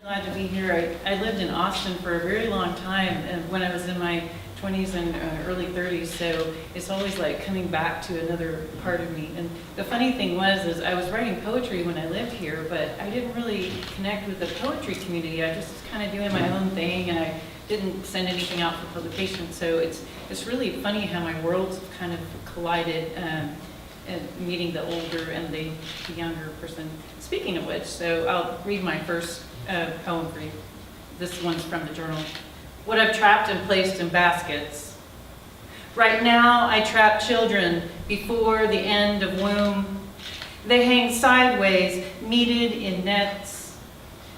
Glad to be here. I lived in Austin for a very long time when I was in my 20s and early 30s, so it's always like coming back to another part of me. And the funny thing is I was writing poetry when I lived here, but I didn't really connect with the poetry community. I just was kind of doing my own thing, and I didn't send anything out for publication. So it's really funny how my worlds have kind of collided, and meeting the older and the younger person. Speaking of which, so I'll read my first poem for you. This one's from the journal. What I've trapped and placed in baskets. Right now I trap children before the end of womb. They hang sideways, meted in nets.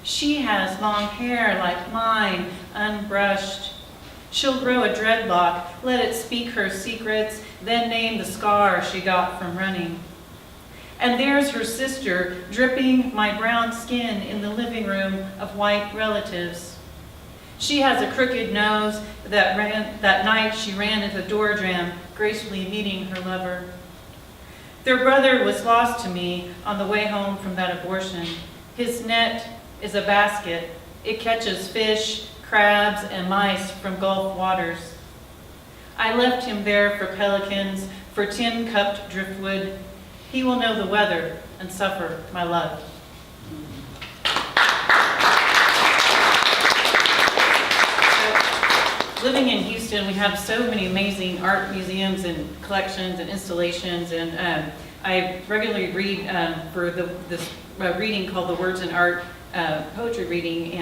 She has long hair like mine, unbrushed. She'll grow a dreadlock, let it speak her secrets, then name the scar she got from running. And there's her sister, dripping my brown skin in the living room of white relatives. She has a crooked nose that night she ran into the door jamb, gracefully meeting her lover. Their brother was lost to me on the way home from that abortion. His net is a basket. It catches fish, crabs, and mice from Gulf waters. I left him there for pelicans, for tin-cupped driftwood. He will know the weather and suffer my love. Living in Houston, we have so many amazing art museums and collections and installations, and I regularly read for this reading called the Words and Art poetry reading,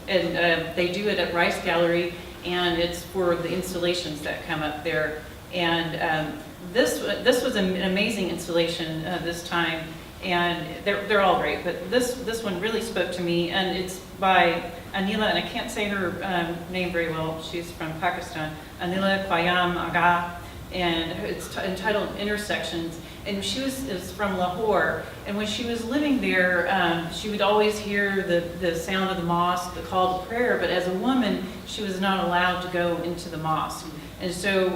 and they do it at Rice Gallery, and it's for the installations that come up there. And this was an amazing installation this time, and they're all great, but this one really spoke to me, and it's by Anila, and I can't say her name very well. She's from Pakistan. Anila Qayyam Agha, and it's entitled Intersections. And she is from Lahore, and when she was living there, she would always hear the sound of the mosque, the call to prayer, but as a woman, she was not allowed to go into the mosque. And so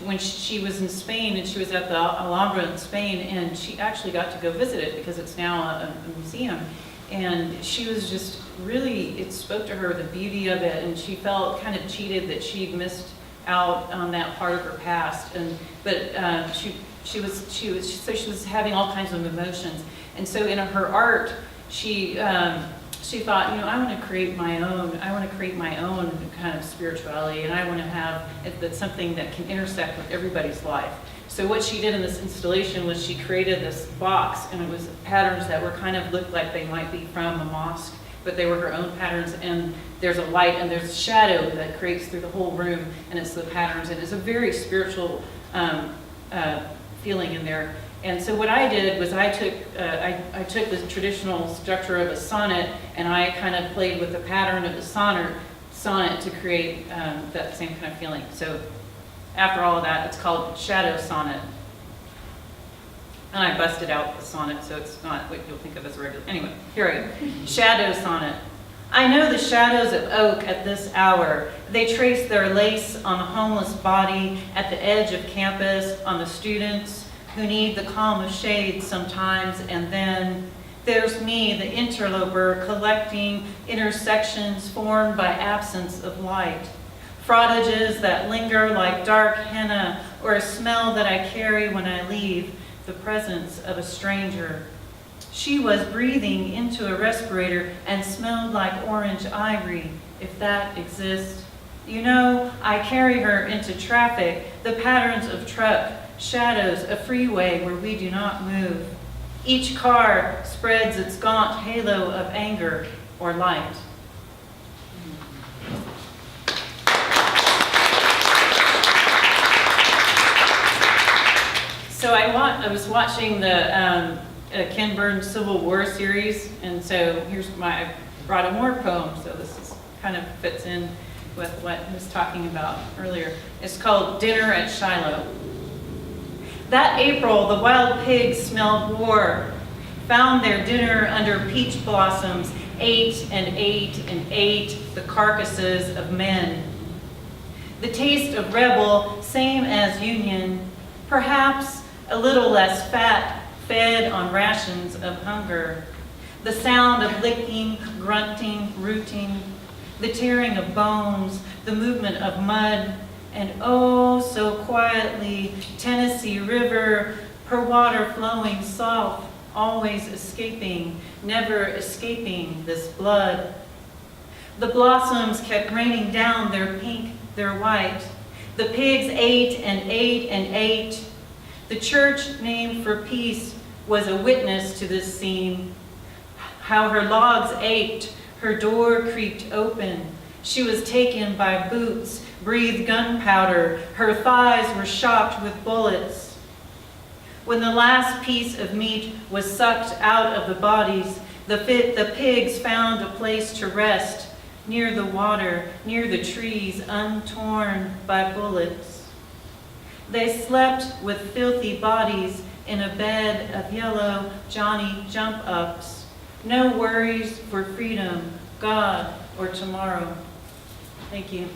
when she was in Spain, and she was at the Alhambra in Spain, and she actually got to go visit it because it's now a museum. And she was just really, it spoke to her, the beauty of it, and she felt kind of cheated that she'd missed out on that part of her past. But she was having all kinds of emotions. And so in her art, she thought, I want to create my own. I want to create my own kind of spirituality, and I want to have that's something that can intersect with everybody's life. So what she did in this installation was she created this box, and it was patterns that were kind of looked like they might be from a mosque, but they were her own patterns, and there's a light and there's a shadow that creates through the whole room, and it's the patterns, and it's a very spiritual feeling in there. And so what I did was I took the traditional structure of a sonnet, and I kind of played with the pattern of the sonnet to create that same kind of feeling. So after all of that, it's called Shadow Sonnet. And I busted out the sonnet, so it's not what you'll think of as a regular. Anyway, here I go. Shadow Sonnet. I know the shadows of oak at this hour. They trace their lace on a homeless body at the edge of campus, on the students who need the calm of shade sometimes, and then there's me, the interloper, collecting intersections formed by absence of light. Frontages that linger like dark henna, or a smell that I carry when I leave, the presence of a stranger. She was breathing into a respirator and smelled like orange ivory, if that exists. I carry her into traffic, the patterns of truck, shadows, a freeway where we do not move. Each car spreads its gaunt halo of anger or light. So I was watching the Ken Burns Civil War series, and so I brought a more poem, so this kind of fits in with what I was talking about earlier. It's called Dinner at Shiloh. That April, the wild pigs smelled war, found their dinner under peach blossoms, ate and ate and ate the carcasses of men. The taste of rebel, same as Union, perhaps a little less fat, fed on rations of hunger. The sound of licking grunting, rooting, the tearing of bones, the movement of mud, and oh, so quietly, Tennessee River, her water flowing soft, always escaping, never escaping this blood. The blossoms kept raining down, their pink, their white. The pigs ate and ate and ate. The church named for peace was a witness to this scene. How her logs ached, her door creaked open. She was taken by boots, breathed gunpowder. Her thighs were shocked with bullets. When the last piece of meat was sucked out of the bodies, the pigs found a place to rest, near the water, near the trees, untorn by bullets. They slept with filthy bodies in a bed of yellow Johnny jump-ups. No worries for freedom, God, or tomorrow. Thank you.